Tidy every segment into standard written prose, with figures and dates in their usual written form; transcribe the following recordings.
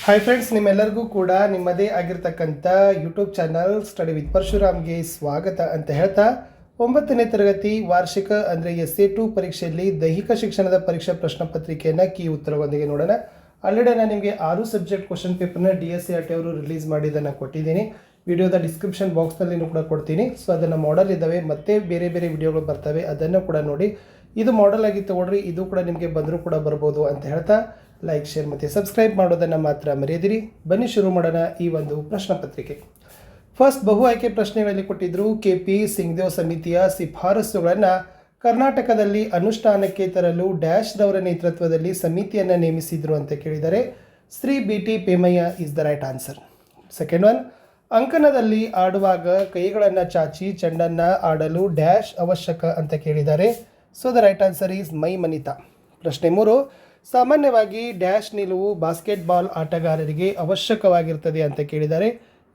Hi friends, ನಿಮ್ಮೆಲ್ಲರಿಗೂ ಕೂಡ ನಿಮ್ಮದೇ ಆಗಿರ್ತಕ್ಕಂಥ ಯೂಟ್ಯೂಬ್ ಚಾನಲ್ ಸ್ಟಡಿ ವಿತ್ ಪರಶುರಾಮ್ಗೆ ಸ್ವಾಗತ ಅಂತ ಹೇಳ್ತಾ 9ನೇ ತರಗತಿ ವಾರ್ಷಿಕ ಅಂದರೆ SA2 ಪರೀಕ್ಷೆಯಲ್ಲಿ ದೈಹಿಕ ಶಿಕ್ಷಣದ ಪರೀಕ್ಷಾ ಪ್ರಶ್ನೆ ಪತ್ರಿಕೆಯನ್ನು ಕೀ ಉತ್ತರದೊಂದಿಗೆ ನೋಡೋಣ. ಆಲ್ರೆಡಿ ನಾನು ನಿಮಗೆ 6 ಸಬ್ಜೆಕ್ಟ್ ಕ್ವಶನ್ ಪೇಪರ್ನ DSCRT ಅವರು ರಿಲೀಸ್ ಮಾಡಿದ್ದನ್ನು ಕೊಟ್ಟಿದ್ದೀನಿ. ವಿಡಿಯೋದ ಡಿಸ್ಕ್ರಿಪ್ಷನ್ ಬಾಕ್ಸ್ನಲ್ಲಿ ಕೂಡ ಕೊಡ್ತೀನಿ. ಸೊ ಅದನ್ನು ಮಾಡೆಲ್ ಇದ್ದಾವೆ, ಮತ್ತೆ ಬೇರೆ ಬೇರೆ ವಿಡಿಯೋಗಳು ಬರ್ತವೆ, ಅದನ್ನು ಕೂಡ ನೋಡಿ. ಇದು ಮಾಡೆಲ್ ಆಗಿ ತಗೊಳ್ರಿ, ಇದು ಕೂಡ ನಿಮಗೆ ಬಂದರೂ ಕೂಡ ಬರ್ಬೋದು ಅಂತ ಹೇಳ್ತಾ ಲೈಕ್, ಶೇರ್ ಮತ್ತು ಸಬ್ಸ್ಕ್ರೈಬ್ ಮಾಡೋದನ್ನು ಮಾತ್ರ ಮರೆಯದಿರಿ. ಬನ್ನಿ ಶುರು ಮಾಡೋಣ ಈ ಒಂದು ಪ್ರಶ್ನೆ ಪತ್ರಿಕೆ. ಫಸ್ಟ್ ಬಹು ಆಯ್ಕೆ ಪ್ರಶ್ನೆಗಳಲ್ಲಿ ಕೊಟ್ಟಿದ್ದರು KP ಸಿಂಗ್ದೇವ್ ಸಮಿತಿಯ ಶಿಫಾರಸುಗಳನ್ನು ಕರ್ನಾಟಕದಲ್ಲಿ ಅನುಷ್ಠಾನಕ್ಕೆ ತರಲು ಡ್ಯಾಶ್ರವರ ನೇತೃತ್ವದಲ್ಲಿ ಸಮಿತಿಯನ್ನು ನೇಮಿಸಿದರು ಅಂತ ಕೇಳಿದರೆ Shri BT Pemayya is the right answer. Second one, ಅಂಕಣದಲ್ಲಿ ಆಡುವಾಗ ಕೈಗಳನ್ನು ಚಾಚಿ ಚೆಂಡನ್ನು ಆಡಲು ಡ್ಯಾಶ್ ಅವಶ್ಯಕ ಅಂತ ಕೇಳಿದ್ದಾರೆ. So the right answer is ಮೈಮನಿತಾ. ಪ್ರಶ್ನೆ 3, ಸಾಮಾನ್ಯವಾಗಿ ಡ್ಯಾಶ್ ನಿಲುವು ಬಾಸ್ಕೆಟ್ಬಾಲ್ ಆಟಗಾರರಿಗೆ ಅವಶ್ಯಕವಾಗಿರ್ತದೆ ಅಂತ ಕೇಳಿದ್ದಾರೆ.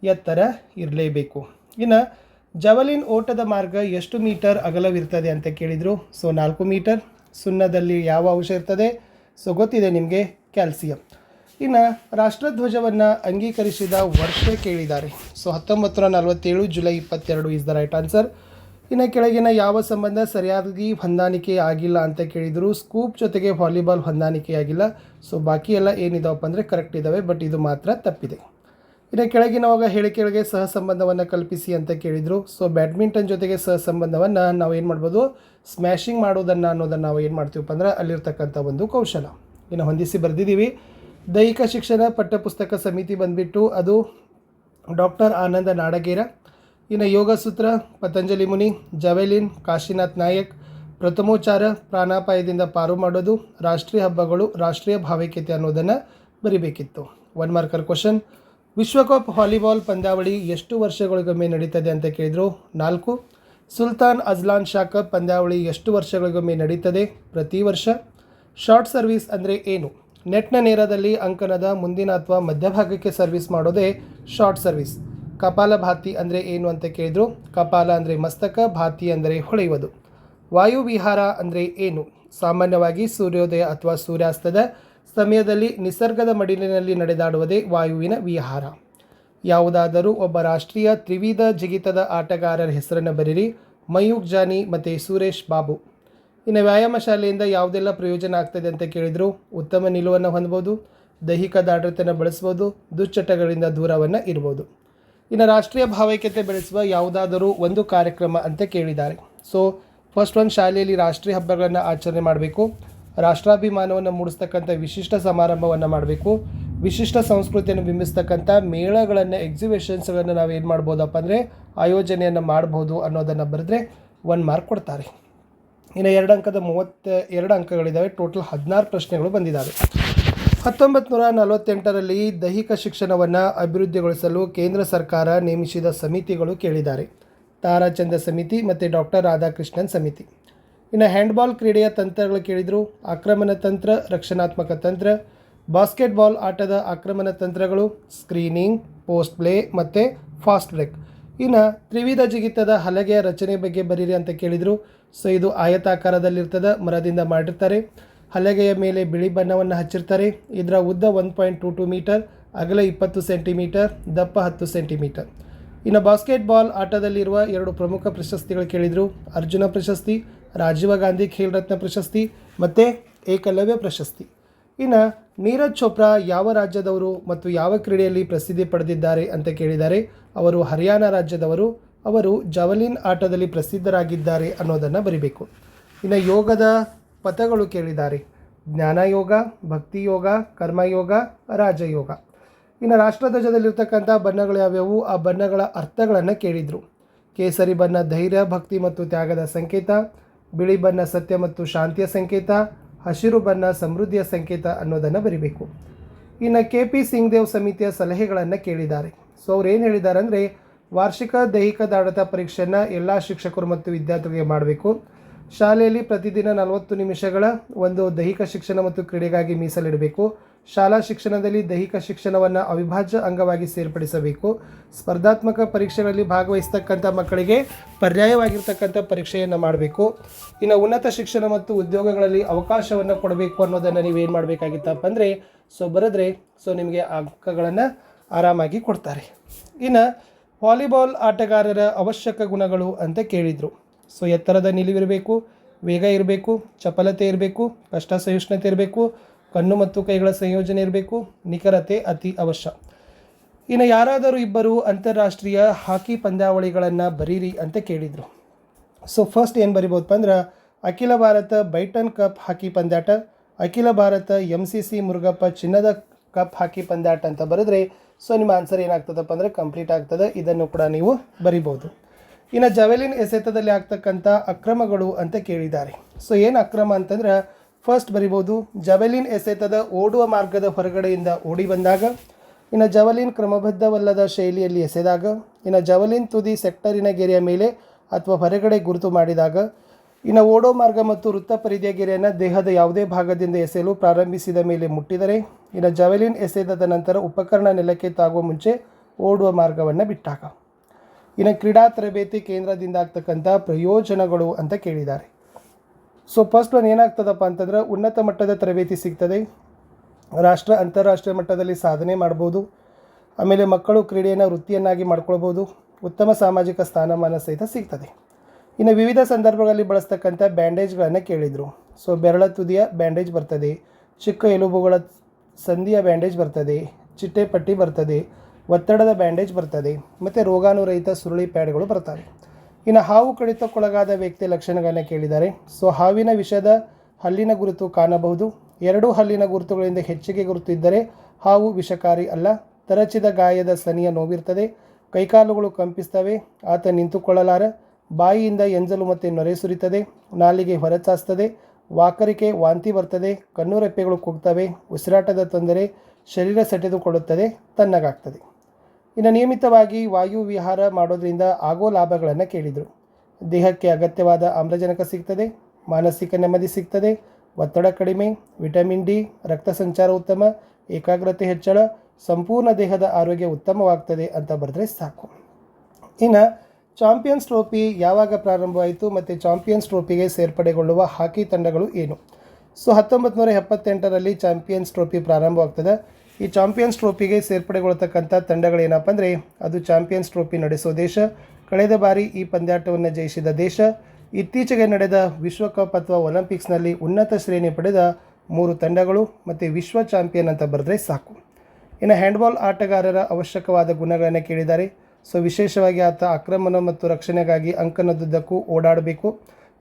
ಎತ್ತರ ಇರಲೇಬೇಕು. ಇನ್ನು ಜಾವಲಿನ್ ಓಟದ ಮಾರ್ಗ ಎಷ್ಟು ಮೀಟರ್ ಅಗಲವಿರ್ತದೆ ಅಂತ ಕೇಳಿದರು. So 4 metre. ಸುಣ್ಣದಲ್ಲಿ ಯಾವ ಅಂಶ ಇರ್ತದೆ? ಸೊ ಗೊತ್ತಿದೆ ನಿಮಗೆ, ಕ್ಯಾಲ್ಸಿಯಂ. ಇನ್ನು ರಾಷ್ಟ್ರಧ್ವಜವನ್ನು ಅಂಗೀಕರಿಸಿದ ವರ್ಷ ಕೇಳಿದ್ದಾರೆ. So 1947 July 22 is the right answer. ಇನ್ನು ಕೆಳಗಿನ ಯಾವ ಸಂಬಂಧ ಸರಿಯಾಗಿ ಹೊಂದಾಣಿಕೆ ಆಗಿಲ್ಲ ಅಂತ ಕೇಳಿದರು. ಸ್ಕೂಪ್ ಜೊತೆಗೆ ವಾಲಿಬಾಲ್ ಹೊಂದಾಣಿಕೆ ಆಗಿಲ್ಲ. ಸೊ ಬಾಕಿ ಎಲ್ಲ ಏನಿದಾವಪ್ಪ ಅಂದರೆ ಕರೆಕ್ಟ್ ಇದ್ದಾವೆ, ಬಟ್ ಇದು ಮಾತ್ರ ತಪ್ಪಿದೆ. ಇನ್ನು ಕೆಳಗಿನವಾಗ ಹೇಳಿಕೆಗಳಿಗೆ ಸಹ ಸಂಬಂಧವನ್ನು ಕಲ್ಪಿಸಿ ಅಂತ ಕೇಳಿದರು. ಸೊ ಬ್ಯಾಡ್ಮಿಂಟನ್ ಜೊತೆಗೆ ಸಹ ಸಂಬಂಧವನ್ನು ನಾವು ಏನು ಮಾಡ್ಬೋದು, ಸ್ಮ್ಯಾಶಿಂಗ್ ಮಾಡೋದನ್ನು ಅನ್ನೋದನ್ನು ನಾವು ಏನು ಮಾಡ್ತೀವಪ್ಪ ಅಂದ್ರೆ ಅಲ್ಲಿರ್ತಕ್ಕಂಥ ಒಂದು ಕೌಶಲ. ಇನ್ನು ಹೊಂದಿಸಿ ಬರೆದಿದ್ದೀವಿ. ದೈಹಿಕ ಶಿಕ್ಷಣ ಪಠ್ಯಪುಸ್ತಕ ಸಮಿತಿ ಬಂದುಬಿಟ್ಟು ಅದು ಡಾಕ್ಟರ್ ಆನಂದ ನಾಡಗೇರ. ಇನ್ನು ಯೋಗ ಸೂತ್ರ ಪತಂಜಲಿ ಮುನಿ. ಜಾವೆಲಿನ್ ಕಾಶಿನಾಥ್ ನಾಯಕ್. ಪ್ರಥಮೋಚ್ಚಾರ ಪ್ರಾಣಾಪಾಯದಿಂದ ಪಾರು ಮಾಡೋದು. ರಾಷ್ಟ್ರೀಯ ಹಬ್ಬಗಳು ರಾಷ್ಟ್ರೀಯ ಭಾವೈಕ್ಯತೆ ಅನ್ನೋದನ್ನು ಬರಿಬೇಕಿತ್ತು. 1 ಮಾರ್ಕರ್ ಕ್ವಶನ್. ವಿಶ್ವಕಪ್ ವಾಲಿಬಾಲ್ ಪಂದ್ಯಾವಳಿ ಎಷ್ಟು ವರ್ಷಗಳಿಗೊಮ್ಮೆ ನಡೀತದೆ ಅಂತ ಕೇಳಿದರು. 4. ಸುಲ್ತಾನ್ ಅಜ್ಲಾನ್ ಶಾ ಕಪ್ ಪಂದ್ಯಾವಳಿ ಎಷ್ಟು ವರ್ಷಗಳಿಗೊಮ್ಮೆ ನಡೀತದೆ? ಪ್ರತಿ ವರ್ಷ. ಶಾರ್ಟ್ ಸರ್ವಿಸ್ ಅಂದರೆ ಏನು? ನೆಟ್ನ ನೇರದಲ್ಲಿ ಅಂಕಣದ ಮುಂದಿನ ಅಥವಾ ಮಧ್ಯಭಾಗಕ್ಕೆ ಸರ್ವಿಸ್ ಮಾಡೋದೇ ಶಾರ್ಟ್ ಸರ್ವಿಸ್. ಕಪಾಲ ಭಾತಿ ಅಂದರೆ ಏನು ಅಂತ ಕೇಳಿದರು. ಕಪಾಲ ಅಂದರೆ ಮಸ್ತಕ, ಭಾತಿ ಅಂದರೆ ಹೊಳೆಯುವುದು. ವಾಯುವಿಹಾರ ಅಂದರೆ ಏನು? ಸಾಮಾನ್ಯವಾಗಿ ಸೂರ್ಯೋದಯ ಅಥವಾ ಸೂರ್ಯಾಸ್ತದ ಸಮಯದಲ್ಲಿ ನಿಸರ್ಗದ ಮಡಿಲಿನಲ್ಲಿ ನಡೆದಾಡುವುದೇ ವಾಯುವಿನ ವಿಹಾರ. ಯಾವುದಾದರೂ ಒಬ್ಬ ರಾಷ್ಟ್ರೀಯ ತ್ರಿವಿಧ ಜಿಗಿತದ ಆಟಗಾರರ ಹೆಸರನ್ನು ಬರೀರಿ. ಮಯೂಕ್ ಜಾನಿ ಮತ್ತು ಸುರೇಶ್ ಬಾಬು. ಇನ್ನು ವ್ಯಾಯಾಮ ಶಾಲೆಯಿಂದ ಯಾವುದೆಲ್ಲ ಪ್ರಯೋಜನ ಆಗ್ತದೆ ಅಂತ ಕೇಳಿದರು. ಉತ್ತಮ ನಿಲುವನ್ನು ಹೊಂದಬಹುದು, ದೈಹಿಕ ದಾಢ್ರತೆಯನ್ನು ಬೆಳೆಸ್ಬೋದು, ದುಶ್ಚಟಗಳಿಂದ ದೂರವನ್ನು ಇರ್ಬೋದು. ಇನ್ನು ರಾಷ್ಟ್ರೀಯ ಭಾವೈಕ್ಯತೆ ಬೆಳೆಸುವ ಯಾವುದಾದರೂ ಒಂದು ಕಾರ್ಯಕ್ರಮ ಅಂತ ಕೇಳಿದ್ದಾರೆ. ಸೊ ಫಸ್ಟ್ ಒಂದು, ಶಾಲೆಯಲ್ಲಿ ರಾಷ್ಟ್ರೀಯ ಹಬ್ಬಗಳನ್ನು ಆಚರಣೆ ಮಾಡಬೇಕು. ರಾಷ್ಟ್ರಾಭಿಮಾನವನ್ನು ಮೂಡಿಸ್ತಕ್ಕಂಥ ವಿಶಿಷ್ಟ ಸಮಾರಂಭವನ್ನು ಮಾಡಬೇಕು. ವಿಶಿಷ್ಟ ಸಂಸ್ಕೃತಿಯನ್ನು ಬಿಂಬಿಸ್ತಕ್ಕಂಥ ಮೇಳಗಳನ್ನು, ಎಕ್ಸಿಬಿಷನ್ಸ್ಗಳನ್ನು ನಾವು ಏನು ಮಾಡ್ಬೋದಪ್ಪ ಅಂದರೆ ಆಯೋಜನೆಯನ್ನು ಮಾಡ್ಬೋದು ಅನ್ನೋದನ್ನು ಬರೆದ್ರೆ 1 ಮಾರ್ಕ್ ಕೊಡ್ತಾರೆ. ಇನ್ನು 2 ಅಂಕದ 32 ಅಂಕಗಳಿದ್ದಾವೆ. ಟೋಟಲ್ 16 ಪ್ರಶ್ನೆಗಳು ಬಂದಿದ್ದಾವೆ. 1948ರಲ್ಲಿ ದೈಹಿಕ ಶಿಕ್ಷಣವನ್ನು ಅಭಿವೃದ್ಧಿಗೊಳಿಸಲು ಕೇಂದ್ರ ಸರ್ಕಾರ ನೇಮಿಸಿದ ಸಮಿತಿಗಳು ಕೇಳಿದ್ದಾರೆ. ತಾರಾಚಂದ್ರ ಸಮಿತಿ ಮತ್ತು ಡಾಕ್ಟರ್ ರಾಧಾಕೃಷ್ಣನ್ ಸಮಿತಿ. ಇನ್ನು ಹ್ಯಾಂಡ್ಬಾಲ್ ಕ್ರೀಡೆಯ ತಂತ್ರಗಳು ಕೇಳಿದರು. ಆಕ್ರಮಣ ತಂತ್ರ, ರಕ್ಷಣಾತ್ಮಕ ತಂತ್ರ. ಬಾಸ್ಕೆಟ್ಬಾಲ್ ಆಟದ ಆಕ್ರಮಣ ತಂತ್ರಗಳು ಸ್ಕ್ರೀನಿಂಗ್, ಪೋಸ್ಟ್ ಪ್ಲೇ ಮತ್ತು ಫಾಸ್ಟ್ ಬ್ರೇಕ್. ಇನ್ನು ತ್ರಿವಿಧ ಜಿಗಿತದ ಹಲಗೆಯ ರಚನೆ ಬಗ್ಗೆ ಬರೀರಿ ಅಂತ ಕೇಳಿದರು. ಸೊ ಇದು ಆಯತಾಕಾರದಲ್ಲಿರ್ತದೆ, ಮರದಿಂದ ಮಾಡಿರ್ತಾರೆ. ಹಲಗೆಯ ಮೇಲೆ ಬಿಳಿ ಬಣ್ಣವನ್ನು ಹಚ್ಚಿರ್ತಾರೆ. ಇದರ ಉದ್ದ 1.22 ಮೀಟರ್, ಅಗಲ 20 ಸೆಂಟಿಮೀಟರ್, ದಪ್ಪ 10 ಸೆಂಟಿಮೀಟರ್. ಇನ್ನು ಬಾಸ್ಕೆಟ್ಬಾಲ್ ಆಟದಲ್ಲಿರುವ 2 ಪ್ರಮುಖ ಪ್ರಶಸ್ತಿಗಳು ಕೇಳಿದರು. ಅರ್ಜುನ ಪ್ರಶಸ್ತಿ, ರಾಜೀವ್ ಗಾಂಧಿ ಖೇಲ್ ರತ್ನ ಪ್ರಶಸ್ತಿ ಮತ್ತು ಏಕಲವ್ಯ ಪ್ರಶಸ್ತಿ. ಇನ್ನು ನೀರಜ್ ಚೋಪ್ರಾ ಯಾವ ರಾಜ್ಯದವರು ಮತ್ತು ಯಾವ ಕ್ರೀಡೆಯಲ್ಲಿ ಪ್ರಸಿದ್ಧಿ ಪಡೆದಿದ್ದಾರೆ ಅಂತ ಕೇಳಿದ್ದಾರೆ. ಅವರು ಹರಿಯಾಣ ರಾಜ್ಯದವರು. ಅವರು ಜಾವಲಿನ್ ಆಟದಲ್ಲಿ ಪ್ರಸಿದ್ಧರಾಗಿದ್ದಾರೆ ಅನ್ನೋದನ್ನು ಬರಿಬೇಕು. ಇನ್ನು ಯೋಗದ ಪಥಗಳು ಕೇಳಿದ್ದಾರೆ. ಜ್ಞಾನಯೋಗ, ಭಕ್ತಿ ಯೋಗ, ಕರ್ಮಯೋಗ, ರಾಜಯೋಗ. ಇನ್ನು ರಾಷ್ಟ್ರಧ್ವಜದಲ್ಲಿರ್ತಕ್ಕಂಥ ಬಣ್ಣಗಳು ಯಾವ್ಯಾವು, ಆ ಬಣ್ಣಗಳ ಅರ್ಥಗಳನ್ನು ಕೇಳಿದರು. ಕೇಸರಿ ಬಣ್ಣ ಧೈರ್ಯ, ಭಕ್ತಿ ಮತ್ತು ತ್ಯಾಗದ ಸಂಕೇತ. ಬಿಳಿ ಬಣ್ಣ ಸತ್ಯ ಮತ್ತು ಶಾಂತಿಯ ಸಂಕೇತ. ಹಸಿರು ಬಣ್ಣ ಸಮೃದ್ಧಿಯ ಸಂಕೇತ ಅನ್ನೋದನ್ನು ಬರಿಬೇಕು. ಇನ್ನು KP ಸಿಂಗ್ದೇವ್ ಸಮಿತಿಯ ಸಲಹೆಗಳನ್ನು ಕೇಳಿದ್ದಾರೆ. ಸೊ ಅವ್ರು ಏನು ಹೇಳಿದ್ದಾರೆ ಅಂದರೆ, ವಾರ್ಷಿಕ ದೈಹಿಕ ದಾಢ್ರತಾ ಪರೀಕ್ಷೆಯನ್ನು ಎಲ್ಲ ಶಿಕ್ಷಕರು ಮತ್ತು ವಿದ್ಯಾರ್ಥಿಗಳಿಗೆ ಮಾಡಬೇಕು. ಶಾಲೆಯಲ್ಲಿ ಪ್ರತಿದಿನ 40 ನಿಮಿಷಗಳ ಒಂದು ದೈಹಿಕ ಶಿಕ್ಷಣ ಮತ್ತು ಕ್ರೀಡೆಗಾಗಿ ಮೀಸಲಿಡಬೇಕು. ಶಾಲಾ ಶಿಕ್ಷಣದಲ್ಲಿ ದೈಹಿಕ ಶಿಕ್ಷಣವನ್ನು ಅವಿಭಾಜ್ಯ ಅಂಗವಾಗಿ ಸೇರ್ಪಡಿಸಬೇಕು. ಸ್ಪರ್ಧಾತ್ಮಕ ಪರೀಕ್ಷೆಗಳಲ್ಲಿ ಭಾಗವಹಿಸ್ತಕ್ಕಂಥ ಮಕ್ಕಳಿಗೆ ಪರ್ಯಾಯವಾಗಿರ್ತಕ್ಕಂಥ ಪರೀಕ್ಷೆಯನ್ನು ಮಾಡಬೇಕು. ಇನ್ನು ಉನ್ನತ ಶಿಕ್ಷಣ ಮತ್ತು ಉದ್ಯೋಗಗಳಲ್ಲಿ ಅವಕಾಶವನ್ನು ಕೊಡಬೇಕು ಅನ್ನೋದನ್ನು ನೀವೇನು ಮಾಡಬೇಕಾಗಿತ್ತಪ್ಪ ಅಂದರೆ ಬರೆದ್ರೆ ನಿಮಗೆ ಅಂಕಗಳನ್ನು ಆರಾಮಾಗಿ ಕೊಡ್ತಾರೆ. ಇನ್ನು ವಾಲಿಬಾಲ್ ಆಟಗಾರರ ಅವಶ್ಯಕ ಗುಣಗಳು ಅಂತ ಕೇಳಿದರು. ಎತ್ತರದ ನಿಲುವಿರಬೇಕು, ವೇಗ ಇರಬೇಕು, ಚಪಲತೆ ಇರಬೇಕು, ಕಷ್ಟ ಸಹಿಷ್ಣುತೆ ಇರಬೇಕು, ಕಣ್ಣು ಮತ್ತು ಕೈಗಳ ಸಂಯೋಜನೆ ಇರಬೇಕು, ನಿಖರತೆ ಅತಿ ಅವಶ್ಯ. ಇನ್ನು ಯಾರಾದರೂ ಇಬ್ಬರು ಅಂತಾರಾಷ್ಟ್ರೀಯ ಹಾಕಿ ಪಂದ್ಯಾವಳಿಗಳನ್ನು ಬರೀರಿ ಅಂತ ಕೇಳಿದರು. ಫಸ್ಟ್ ಏನು ಬರಿಬೋದಪ್ಪ ಅಂದ್ರೆ ಅಖಿಲ ಭಾರತ ಬೈಟನ್ ಕಪ್ ಹಾಕಿ ಪಂದ್ಯಾಟ, ಅಖಿಲ ಭಾರತ MCC ಮುರುಗಪ್ಪ ಚಿನ್ನದ ಕಪ್ ಹಾಕಿ ಪಂದ್ಯಾಟ ಅಂತ ಬರೆದ್ರೆ ನಿಮ್ಮ ಆನ್ಸರ್ ಏನಾಗ್ತದಪ್ಪ ಅಂದರೆ ಕಂಪ್ಲೀಟ್ ಆಗ್ತದೆ. ಇದನ್ನು ಕೂಡ ನೀವು ಬರಿಬೋದು. ಇನ್ನು ಜಾವೆಲಿನ್ ಎಸೆತದಲ್ಲಿ ಆಗ್ತಕ್ಕಂಥ ಅಕ್ರಮಗಳು ಅಂತ ಕೇಳಿದ್ದಾರೆ. ಏನು ಅಕ್ರಮ ಅಂತಂದ್ರೆ ಫಸ್ಟ್ ಬರಿಬೋದು ಜಾವೆಲಿನ್ ಎಸೆತದ ಓಡುವ ಮಾರ್ಗದ ಹೊರಗಡೆಯಿಂದ ಓಡಿ ಬಂದಾಗ, ಇನ್ನು ಜಾವೆಲಿನ್ ಕ್ರಮಬದ್ಧವಲ್ಲದ ಶೈಲಿಯಲ್ಲಿ ಎಸೆದಾಗ, ಇನ್ನು ಜಾವೆಲಿನ್ ತುದಿ ಸೆಕ್ಟರಿನ ಗೆರೆಯ ಮೇಲೆ ಅಥವಾ ಹೊರಗಡೆ ಗುರುತು ಮಾಡಿದಾಗ, ಇನ್ನು ಓಡೋ ಮಾರ್ಗ ಮತ್ತು ವೃತ್ತ ಪರಿಧಿಯ ಗೆರೆಯನ್ನು ದೇಹದ ಯಾವುದೇ ಭಾಗದಿಂದ ಎಸೆಯಲು ಪ್ರಾರಂಭಿಸಿದ ಮೇಲೆ ಮುಟ್ಟಿದರೆ, ಇನ್ನು ಜಾವೆಲಿನ್ ಎಸೆದ ನಂತರ ಉಪಕರಣ ನೆಲಕ್ಕೆ ತಾಗುವ ಮುಂಚೆ ಓಡುವ ಮಾರ್ಗವನ್ನು ಬಿಟ್ಟಾಗ. ಇನ್ನು ಕ್ರೀಡಾ ತರಬೇತಿ ಕೇಂದ್ರದಿಂದ ಆಗ್ತಕ್ಕಂಥ ಪ್ರಯೋಜನಗಳು ಅಂತ ಕೇಳಿದ್ದಾರೆ. ಫಸ್ಟ್ ಒನ್ ಏನಾಗ್ತದಪ್ಪ ಅಂತಂದ್ರೆ ಉನ್ನತ ಮಟ್ಟದ ತರಬೇತಿ ಸಿಗ್ತದೆ, ಅಂತಾರಾಷ್ಟ್ರೀಯ ಮಟ್ಟದಲ್ಲಿ ಸಾಧನೆ ಮಾಡ್ಬೋದು, ಆಮೇಲೆ ಮಕ್ಕಳು ಕ್ರೀಡೆಯನ್ನು ವೃತ್ತಿಯನ್ನಾಗಿ ಮಾಡ್ಕೊಳ್ಬೋದು, ಉತ್ತಮ ಸಾಮಾಜಿಕ ಸ್ಥಾನಮಾನ ಸಹಿತ ಸಿಗ್ತದೆ. ಇನ್ನು ವಿವಿಧ ಸಂದರ್ಭಗಳಲ್ಲಿ ಬಳಸ್ತಕ್ಕಂಥ ಬ್ಯಾಂಡೇಜ್ಗಳನ್ನು ಕೇಳಿದರು. ಬೆರಳ ತುದಿಯ ಬ್ಯಾಂಡೇಜ್ ಬರ್ತದೆ, ಚಿಕ್ಕ ಎಲುಬುಗಳ ಸಂಧಿಯ ಬ್ಯಾಂಡೇಜ್ ಬರ್ತದೆ, ಚಿಟ್ಟೆ ಪಟ್ಟಿ ಬರ್ತದೆ, ಒತ್ತಡದ ಬ್ಯಾಂಡೇಜ್ ಬರ್ತದೆ, ಮತ್ತು ರೋಗಾನುರಹಿತ ಸುರುಳಿ ಪ್ಯಾಡ್ಗಳು ಬರ್ತವೆ. ಇನ್ನು ಹಾವು ಕಡಿತಕ್ಕೊಳಗಾದ ವ್ಯಕ್ತಿಯ ಲಕ್ಷಣಗಳನ್ನು ಕೇಳಿದ್ದಾರೆ. ಹಾವಿನ ವಿಷದ ಹಲ್ಲಿನ ಗುರುತು ಕಾಣಬಹುದು. 2 ಹಲ್ಲಿನ ಗುರುತುಗಳಿಂದ ಹೆಚ್ಚಿಗೆ ಗುರುತು ಇದ್ದರೆ ಹಾವು ವಿಷಕಾರಿ ಅಲ್ಲ. ತರಚಿದ ಗಾಯದ ಸನಿಯ ನೋವಿರ್ತದೆ, ಕೈಕಾಲುಗಳು ಕಂಪಿಸ್ತವೆ, ಆತ ನಿಂತುಕೊಳ್ಳಲಾರ, ಬಾಯಿಯಿಂದ ಎಂಜಲು ಮತ್ತು ನೊರೆ ಸುರಿತದೆ, ನಾಲಿಗೆ ಹೊರಚಾಸ್ತದೆ, ವಾಕರಿಕೆ ವಾಂತಿ ಬರ್ತದೆ, ಕಣ್ಣು ರೆಪ್ಪೆಗಳು ಕುಗ್ತವೆ, ಉಸಿರಾಟದ ತೊಂದರೆ, ಶರೀರ ಸೆಟೆದುಕೊಳ್ಳುತ್ತದೆ, ತಣ್ಣಗಾಗ್ತದೆ. ಇನ್ನು ನಿಯಮಿತವಾಗಿ ವಾಯು ವಿಹಾರ ಮಾಡೋದ್ರಿಂದ ಆಗೋ ಲಾಭಗಳನ್ನು ಕೇಳಿದರು. ದೇಹಕ್ಕೆ ಅಗತ್ಯವಾದ ಆಮ್ಲಜನಕ ಸಿಗ್ತದೆ, ಮಾನಸಿಕ ನೆಮ್ಮದಿ ಸಿಗ್ತದೆ, ಒತ್ತಡ ಕಡಿಮೆ, ವಿಟಮಿನ್ ಡಿ, ರಕ್ತ ಸಂಚಾರ ಉತ್ತಮ, ಏಕಾಗ್ರತೆ ಹೆಚ್ಚಳ, ಸಂಪೂರ್ಣ ದೇಹದ ಆರೋಗ್ಯ ಉತ್ತಮವಾಗ್ತದೆ ಅಂತ ಬರೆದ್ರೆ ಸಾಕು. ಇನ್ನು ಚಾಂಪಿಯನ್ಸ್ ಟ್ರೋಫಿ ಯಾವಾಗ ಪ್ರಾರಂಭವಾಯಿತು ಮತ್ತು ಚಾಂಪಿಯನ್ಸ್ ಟ್ರೋಫಿಗೆ ಸೇರ್ಪಡೆಗೊಳ್ಳುವ ಹಾಕಿ ತಂಡಗಳು ಏನು? 1978ರಲ್ಲಿ ಚಾಂಪಿಯನ್ಸ್ ಟ್ರೋಫಿ ಪ್ರಾರಂಭವಾಗ್ತದೆ. ಈ ಚಾಂಪಿಯನ್ಸ್ ಟ್ರೋಫಿಗೆ ಸೇರ್ಪಡೆಗೊಳ್ತಕ್ಕಂಥ ತಂಡಗಳೇನಪ್ಪ ಅಂದರೆ ಅದು ಚಾಂಪಿಯನ್ಸ್ ಟ್ರೋಫಿ ನಡೆಸೋ ದೇಶ, ಕಳೆದ ಬಾರಿ ಈ ಪಂದ್ಯಾಟವನ್ನು ಜಯಿಸಿದ ದೇಶ, ಇತ್ತೀಚೆಗೆ ನಡೆದ ವಿಶ್ವಕಪ್ ಅಥವಾ ಒಲಿಂಪಿಕ್ಸ್ನಲ್ಲಿ ಉನ್ನತ ಶ್ರೇಣಿ ಪಡೆದ 3 ತಂಡಗಳು ಮತ್ತು ವಿಶ್ವ ಚಾಂಪಿಯನ್ ಅಂತ ಬರೆದ್ರೆ ಸಾಕು. ಇನ್ನು ಹ್ಯಾಂಡ್ಬಾಲ್ ಆಟಗಾರರ ಅವಶ್ಯಕವಾದ ಗುಣಗಳನ್ನು ಕೇಳಿದ್ದಾರೆ. ವಿಶೇಷವಾಗಿ ಆತ ಆಕ್ರಮಣ ಮತ್ತು ರಕ್ಷಣೆಗಾಗಿ ಅಂಕಣದುದ್ದಕ್ಕೂ ಓಡಾಡಬೇಕು,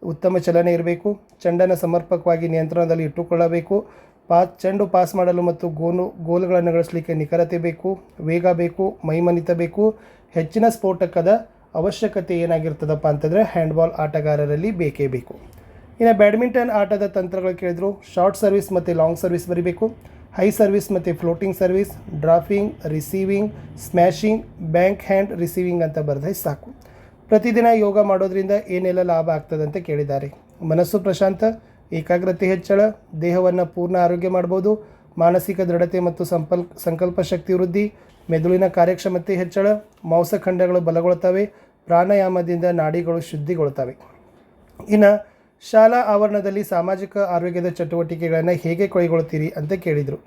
ಉತ್ತಮ ಚಲನೆ ಇರಬೇಕು, ಚೆಂಡನ್ನು ಸಮರ್ಪಕವಾಗಿ ನಿಯಂತ್ರಣದಲ್ಲಿ ಇಟ್ಟುಕೊಳ್ಳಬೇಕು, ಚೆಂಡು ಪಾಸ್ ಮಾಡಲು ಮತ್ತು ಗೋಲುಗಳನ್ನು ಗಳಿಸಲಿಕ್ಕೆ ನಿಖರತೆ ಬೇಕು, ವೇಗ ಬೇಕು, ಮೈಮನಿತ ಬೇಕು. ಹೆಚ್ಚಿನ ಸ್ಫೋಟಕದ ಅವಶ್ಯಕತೆ ಏನಾಗಿರ್ತದಪ್ಪ ಅಂತಂದರೆ ಹ್ಯಾಂಡ್ಬಾಲ್ ಆಟಗಾರರಲ್ಲಿ ಬೇಕೇ ಬೇಕು. ಇನ್ನು ಬ್ಯಾಡ್ಮಿಂಟನ್ ಆಟದ ತಂತ್ರಗಳು ಕೇಳಿದ್ರು. ಶಾರ್ಟ್ ಸರ್ವಿಸ್ ಮತ್ತು ಲಾಂಗ್ ಸರ್ವಿಸ್ ಬರೀಬೇಕು, ಹೈ ಸರ್ವಿಸ್ ಮತ್ತು floating service, dropping, receiving, smashing, backhand receiving ಅಂತ ಬರೆದ್ರೆ ಸಾಕು. ಪ್ರತಿದಿನ ಯೋಗ ಮಾಡೋದ್ರಿಂದ ಏನೆಲ್ಲ ಲಾಭ ಆಗ್ತದೆ ಅಂತ ಕೇಳಿದ್ದಾರೆ. ಮನಸ್ಸು ಪ್ರಶಾಂತ, ಏಕಾಗ್ರತೆ ಹೆಚ್ಚಳ, ದೇಹವನ್ನು ಪೂರ್ಣ ಆರೋಗ್ಯ ಮಾಡ್ಬೋದು, ಮಾನಸಿಕ ದೃಢತೆ ಮತ್ತು ಸಂಕಲ್ಪ ಶಕ್ತಿ ವೃದ್ಧಿ, ಮೆದುಳಿನ ಕಾರ್ಯಕ್ಷಮತೆ ಹೆಚ್ಚಳ, ಮಾಂಸಖಂಡಗಳು ಬಲಗೊಳ್ತವೆ, ಪ್ರಾಣಾಯಾಮದಿಂದ ನಾಡಿಗಳು ಶುದ್ಧಿಗೊಳ್ತವೆ. ಇನ್ನು ಶಾಲಾ ಆವರಣದಲ್ಲಿ ಸಾಮಾಜಿಕ ಆರೋಗ್ಯದ ಚಟುವಟಿಕೆಗಳನ್ನು ಹೇಗೆ ಕೈಗೊಳ್ತೀರಿ ಅಂತ ಕೇಳಿದರು.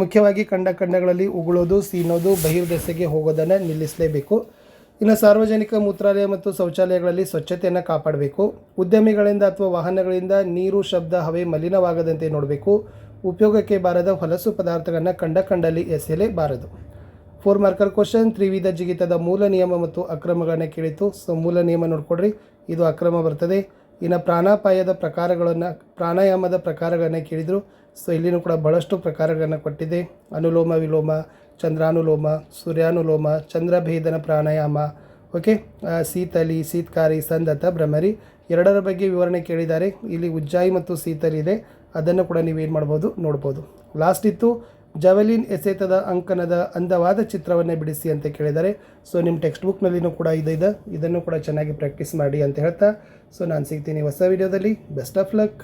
ಮುಖ್ಯವಾಗಿ ಖಂಡಗಳಲ್ಲಿ ಉಗುಳೋದು, ಸೀನೋದು, ಬಹಿರ್ದೆಸೆಗೆ ಹೋಗೋದನ್ನು ನಿಲ್ಲಿಸಲೇಬೇಕು. ಇನ್ನು ಸಾರ್ವಜನಿಕ ಮೂತ್ರಾಲಯ ಮತ್ತು ಶೌಚಾಲಯಗಳಲ್ಲಿ ಸ್ವಚ್ಛತೆಯನ್ನು ಕಾಪಾಡಬೇಕು. ಉದ್ಯಮಿಗಳಿಂದ ಅಥವಾ ವಾಹನಗಳಿಂದ ನೀರು, ಶಬ್ದ, ಹವೆ ಮಲಿನವಾಗದಂತೆ ನೋಡಬೇಕು. ಉಪಯೋಗಕ್ಕೆ ಬಾರದ ಹೊಲಸು ಪದಾರ್ಥಗಳನ್ನು ಕಂಡಲ್ಲಿ ಎಸೆಯಲೇಬಾರದು. 4 ಮಾರ್ಕರ್ ಕ್ವಶನ್. ತ್ರಿವಿಧ ಜಿಗಿತದ ಮೂಲ ನಿಯಮ ಮತ್ತು ಅಕ್ರಮಗಳನ್ನು ಕೇಳಿತು. ಮೂಲ ನಿಯಮ ನೋಡ್ಕೊಡ್ರಿ, ಇದು ಅಕ್ರಮ ಬರ್ತದೆ. ಇನ್ನು ಪ್ರಾಣಾಯಾಮದ ಪ್ರಕಾರಗಳನ್ನು ಕೇಳಿದರು. ಇಲ್ಲಿನೂ ಕೂಡ ಬಹಳಷ್ಟು ಪ್ರಕಾರಗಳನ್ನು ಕೊಟ್ಟಿದೆ. ಅನುಲೋಮ ವಿಲೋಮ, ಚಂದ್ರಾನುಲೋಮ, ಸೂರ್ಯಾನುಲೋಮ, ಚಂದ್ರಭೇದನ ಪ್ರಾಣಾಯಾಮ, ಓಕೆ, ಶೀತಲಿ, ಶೀತ್ಕಾರಿ, ಸಂದತ, ಭ್ರಮರಿ, ಎರಡರ ಬಗ್ಗೆ ವಿವರಣೆ ಕೇಳಿದ್ದಾರೆ. ಇಲ್ಲಿ ಉಜ್ಜಾಯಿ ಮತ್ತು ಶೀತಲಿ ಇದೆ, ಅದನ್ನು ಕೂಡ ನೀವೇನು ಮಾಡ್ಬೋದು ನೋಡ್ಬೋದು. ಲಾಸ್ಟ್ ಇತ್ತು ಜಾವೆಲಿನ್ ಎಸೆತದ ಅಂಕಣದ ಅಂದವಾದ ಚಿತ್ರವನ್ನು ಬಿಡಿಸಿ ಅಂತ ಕೇಳಿದ್ದಾರೆ. ನಿಮ್ಮ ಟೆಕ್ಸ್ಟ್ ಬುಕ್ನಲ್ಲಿನೂ ಕೂಡ ಇದೆ, ಇದನ್ನು ಕೂಡ ಚೆನ್ನಾಗಿ ಪ್ರಾಕ್ಟೀಸ್ ಮಾಡಿ ಅಂತ ಹೇಳ್ತಾ ನಾನು ಸಿಗ್ತೀನಿ ಹೊಸ ವಿಡಿಯೋದಲ್ಲಿ. Best of luck.